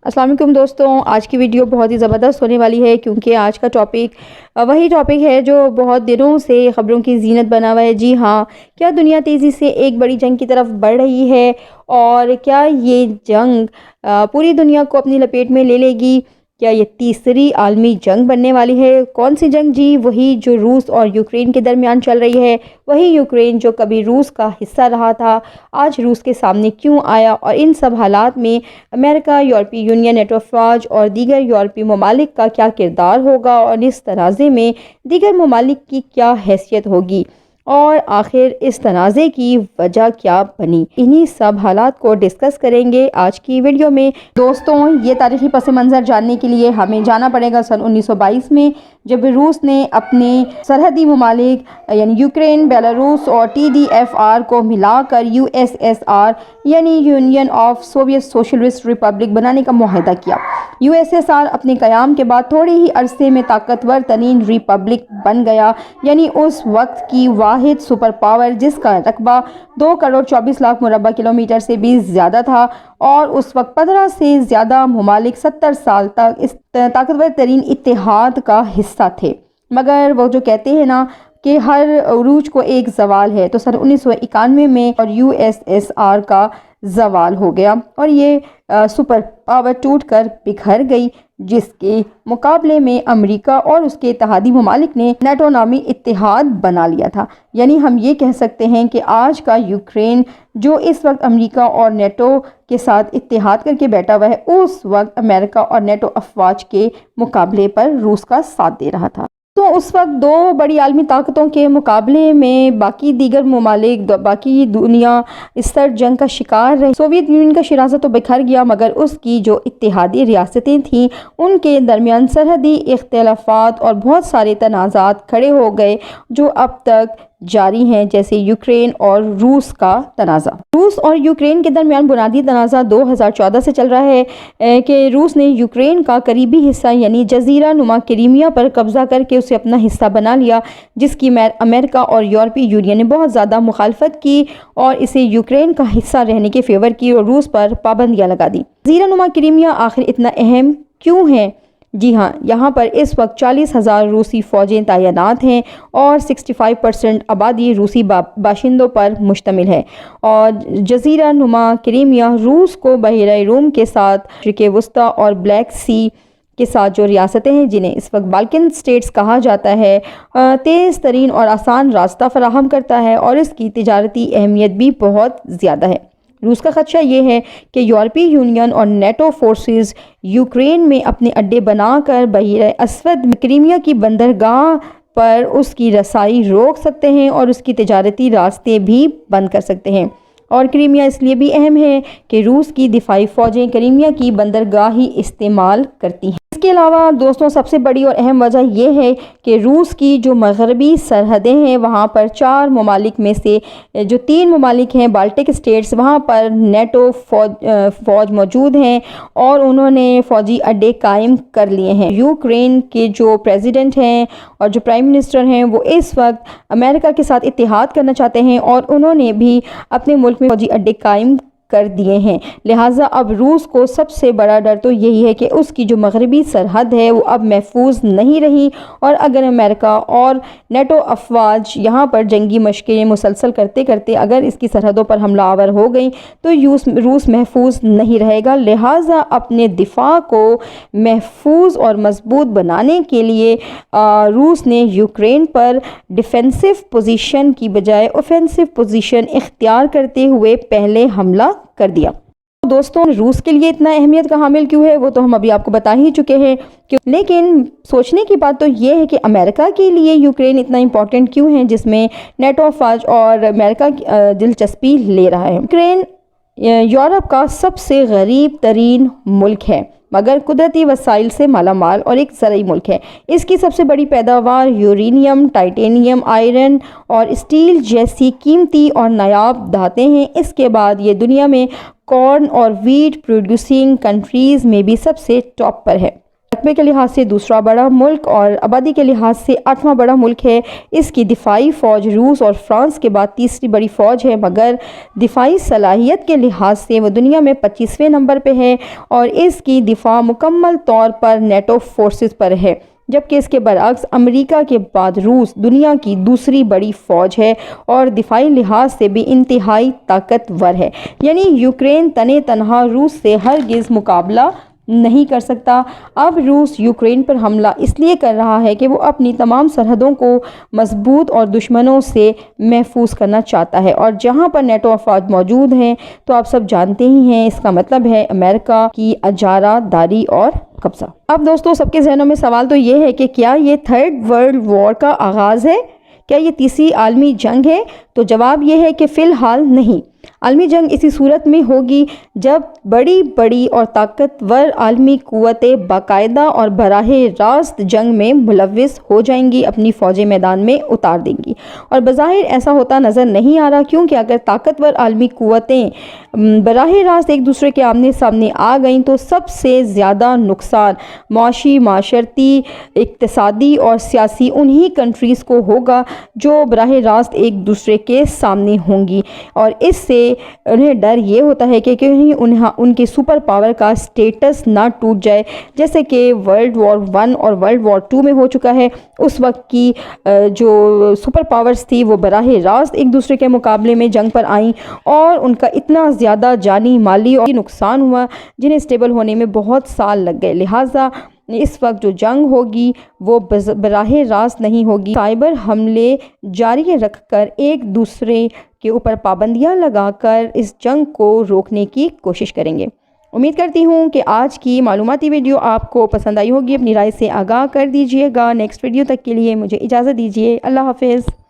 السلام علیکم دوستوں، آج کی ویڈیو بہت ہی زبردست ہونے والی ہے کیونکہ آج کا ٹاپک وہی ٹاپک ہے جو بہت دنوں سے خبروں کی زینت بنا ہوا ہے۔ جی ہاں، کیا دنیا تیزی سے ایک بڑی جنگ کی طرف بڑھ رہی ہے اور کیا یہ جنگ پوری دنیا کو اپنی لپیٹ میں لے لے گی؟ کیا یہ تیسری عالمی جنگ بننے والی ہے؟ کون سی جنگ؟ جی وہی جو روس اور یوکرین کے درمیان چل رہی ہے، وہی یوکرین جو کبھی روس کا حصہ رہا تھا، آج روس کے سامنے کیوں آیا؟ اور ان سب حالات میں امریکہ، یورپی یونین، نیٹو افواج اور دیگر یورپی ممالک کا کیا کردار ہوگا اور اس تنازع میں دیگر ممالک کی کیا حیثیت ہوگی اور آخر اس تنازع کی وجہ کیا بنی؟ انہی سب حالات کو ڈسکس کریں گے آج کی ویڈیو میں۔ دوستوں، یہ تاریخی پس منظر جاننے کے لیے ہمیں جانا پڑے گا سن 1922 میں، جب روس نے اپنے سرحدی ممالک یعنی یوکرین، بیلاروس اور TDFR کو ملا کر USSR یعنی union of Soviet socialist republic بنانے کا معاہدہ کیا۔ USSR اپنے قیام کے بعد تھوڑے ہی عرصے میں طاقتور ترین ریپبلک بن گیا، یعنی اس وقت کی واحد سپر پاور جس کا رقبہ 2 کروڑ 24 لاکھ مربع کلومیٹر سے بھی زیادہ تھا، اور اس وقت 15 سے زیادہ ممالک 70 سال تک اس طاقتور ترین اتحاد کا حصہ تھے۔ مگر وہ جو کہتے ہیں نا کہ ہر عروج کو ایک زوال ہے، تو سن 1991 میں اور USSR کا زوال ہو گیا اور یہ سپر پاور ٹوٹ کر بکھر گئی، جس کے مقابلے میں امریکہ اور اس کے اتحادی ممالک نے نیٹو نامی اتحاد بنا لیا تھا۔ یعنی ہم یہ کہہ سکتے ہیں کہ آج کا یوکرین جو اس وقت امریکہ اور نیٹو کے ساتھ اتحاد کر کے بیٹھا ہوا ہے، اس وقت امریکہ اور نیٹو افواج کے مقابلے پر روس کا ساتھ دے رہا تھا۔ تو اس وقت دو بڑی عالمی طاقتوں کے مقابلے میں باقی دیگر ممالک، باقی دنیا اس طرح جنگ کا شکار رہی۔ سوویت یونین کا شراسہ تو بکھر گیا، مگر اس کی جو اتحادی ریاستیں تھیں ان کے درمیان سرحدی اختلافات اور بہت سارے تنازعات کھڑے ہو گئے جو اب تک جاری ہیں، جیسے یوکرین اور روس کا تنازع۔ روس اور یوکرین کے درمیان بنیادی تنازع 2014 سے چل رہا ہے کہ روس نے یوکرین کا قریبی حصہ یعنی جزیرہ نما کریمیا پر قبضہ کر کے اسے اپنا حصہ بنا لیا، جس کی امریکہ اور یورپی یونین نے بہت زیادہ مخالفت کی اور اسے یوکرین کا حصہ رہنے کے فیور کی اور روس پر پابندیاں لگا دی۔ جزیرہ نما کریمیا آخر اتنا اہم کیوں ہے؟ جی ہاں، یہاں پر اس وقت 40,000 روسی فوجیں تعینات ہیں اور 65% آبادی روسی باشندوں پر مشتمل ہے، اور جزیرہ نما کریمیا روس کو بحیرہ روم کے ساتھ مشرق وسطی اور بلیک سی کے ساتھ جو ریاستیں ہیں جنہیں اس وقت بالکن سٹیٹس کہا جاتا ہے، تیز ترین اور آسان راستہ فراہم کرتا ہے اور اس کی تجارتی اہمیت بھی بہت زیادہ ہے۔ روس کا خدشہ یہ ہے کہ یورپی یونین اور نیٹو فورسز یوکرین میں اپنے اڈے بنا کر بحیرہ اسود میں کریمیا کی بندرگاہ پر اس کی رسائی روک سکتے ہیں اور اس کی تجارتی راستے بھی بند کر سکتے ہیں۔ اور کریمیا اس لیے بھی اہم ہے کہ روس کی دفاعی فوجیں کریمیا کی بندرگاہ ہی استعمال کرتی ہیں۔ اس کے علاوہ دوستوں، سب سے بڑی اور اہم وجہ یہ ہے کہ روس کی جو مغربی سرحدیں ہیں وہاں پر 4 ممالک میں سے جو 3 ممالک ہیں بالٹک اسٹیٹس، وہاں پر نیٹو فوج موجود ہیں اور انہوں نے فوجی اڈے قائم کر لیے ہیں۔ یوکرین کے جو پریزیڈنٹ ہیں اور جو پرائم منسٹر ہیں وہ اس وقت امریکہ کے ساتھ اتحاد کرنا چاہتے ہیں اور انہوں نے بھی اپنے ملک میں فوجی اڈے قائم کر دیے ہیں۔ لہٰذا اب روس کو سب سے بڑا ڈر تو یہی ہے کہ اس کی جو مغربی سرحد ہے وہ اب محفوظ نہیں رہی، اور اگر امریکہ اور نیٹو افواج یہاں پر جنگی مشقیں مسلسل کرتے کرتے اگر اس کی سرحدوں پر حملہ آور ہو گئی تو روس محفوظ نہیں رہے گا۔ لہٰذا اپنے دفاع کو محفوظ اور مضبوط بنانے کے لیے روس نے یوکرین پر ڈیفینسو پوزیشن کی بجائے اوفینسو پوزیشن اختیار کرتے ہوئے پہلے حملہ کر دیا۔ دوستوں، روس کے لیے اتنا اہمیت کا حامل کیوں ہے وہ تو ہم ابھی آپ کو بتا ہی چکے ہیں، لیکن سوچنے کی بات تو یہ ہے کہ امریکہ کے لیے یوکرین اتنا امپورٹنٹ کیوں ہے جس میں نیٹو افواج اور امریکہ دلچسپی لے رہا ہے۔ یوکرین یورپ کا سب سے غریب ترین ملک ہے مگر قدرتی وسائل سے مالا مال اور ایک زرعی ملک ہے۔ اس کی سب سے بڑی پیداوار یورینیم، ٹائٹینیم، آئرن اور اسٹیل جیسی قیمتی اور نایاب دھاتیں ہیں۔ اس کے بعد یہ دنیا میں کارن اور ویٹ پروڈیوسنگ کنٹریز میں بھی سب سے ٹاپ پر ہے۔ رقبے کے لحاظ سے دوسرا بڑا ملک اور آبادی کے لحاظ سے 8واں بڑا ملک ہے۔ اس کی دفاعی فوج روس اور فرانس کے بعد تیسری بڑی فوج ہے، مگر دفاعی صلاحیت کے لحاظ سے وہ دنیا میں 25ویں نمبر پہ ہے اور اس کی دفاع مکمل طور پر نیٹو فورسز پر ہے، جبکہ اس کے برعکس امریکہ کے بعد روس دنیا کی دوسری بڑی فوج ہے اور دفاعی لحاظ سے بھی انتہائی طاقتور ہے۔ یعنی یوکرین تنے تنہا روس سے ہرگز مقابلہ نہیں کر سکتا۔ اب روس یوکرین پر حملہ اس لیے کر رہا ہے کہ وہ اپنی تمام سرحدوں کو مضبوط اور دشمنوں سے محفوظ کرنا چاہتا ہے، اور جہاں پر نیٹو افواج موجود ہیں تو آپ سب جانتے ہی ہیں اس کا مطلب ہے امریکہ کی اجارہ داری اور قبضہ۔ اب دوستو سب کے ذہنوں میں سوال تو یہ ہے کہ کیا یہ تھرڈ ورلڈ وار کا آغاز ہے؟ کیا یہ تیسری عالمی جنگ ہے؟ تو جواب یہ ہے کہ فی الحال نہیں۔ عالمی جنگ اسی صورت میں ہوگی جب بڑی بڑی اور طاقتور عالمی قوتیں باقاعدہ اور براہ راست جنگ میں ملوث ہو جائیں گی، اپنی فوجیں میدان میں اتار دیں گی، اور بظاہر ایسا ہوتا نظر نہیں آ رہا، کیونکہ اگر طاقتور عالمی قوتیں براہ راست ایک دوسرے کے آمنے سامنے آ گئیں تو سب سے زیادہ نقصان معاشی، معاشرتی، اقتصادی اور سیاسی انہی کنٹریز کو ہوگا جو براہ راست ایک دوسرے کے سامنے ہوں گی، اور اس سے انہیں ڈر یہ ہوتا ہے کہ کہیں ان کے سپر پاور کا سٹیٹس نہ ٹوٹ جائے، جیسے کہ ورلڈ وار 1 اور ورلڈ وار 2 میں ہو چکا ہے۔ اس وقت کی جو سپر پاورز تھی وہ براہ راست ایک دوسرے کے مقابلے میں جنگ پر آئیں اور ان کا اتنا زیادہ جانی، مالی اور نقصان ہوا جنہیں اسٹیبل ہونے میں بہت سال لگ گئے۔ لہٰذا اس وقت جو جنگ ہوگی وہ براہ راست نہیں ہوگی، سائبر حملے جاری رکھ کر ایک دوسرے کے اوپر پابندیاں لگا کر اس جنگ کو روکنے کی کوشش کریں گے۔ امید کرتی ہوں کہ آج کی معلوماتی ویڈیو آپ کو پسند آئی ہوگی، اپنی رائے سے آگاہ کر دیجئے گا۔ نیکسٹ ویڈیو تک کے لیے مجھے اجازت دیجئے، اللہ حافظ۔